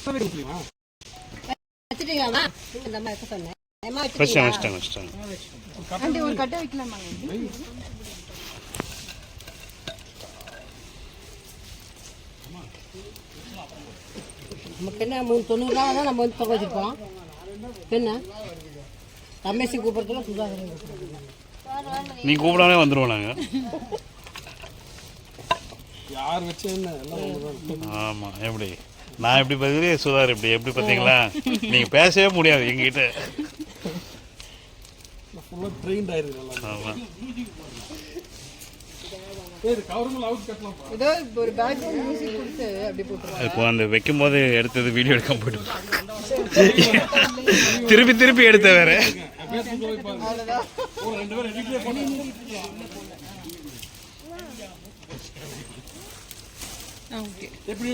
ஒரு கட்டை வைக்கலாமா? நமக்கு என்ன 90 ரூபா தான் நம்ம வந்து தொகை வச்சுருப்போம். என்ன ரமேஷ் கூப்பிட்றதுல சுதாகரன் நீ கூப்பிடாமலே வந்துடுவோம் நாங்கள். யார் வச்சு என்ன ஆமாம். எப்படி நான் எப்படி பார்க்குறேன் சுதார் எப்படி பார்த்தீங்களா? நீங்கள் பேசவே முடியாது எங்ககிட்ட. ஃபுல்லாக ட்ரெயின்ட் ஆயிருக்கு. ஆமாம். ஏதோ ஒரு பேக்ரவுண்ட் மியூசிக் கொடுத்து அப்படி போட்டுருவாங்க. இப்போ அந்த வைக்கும் போது எடுத்தது வீடியோ எடுக்க போயிட்டு திருப்பி எடுத்த வேற. எப்படி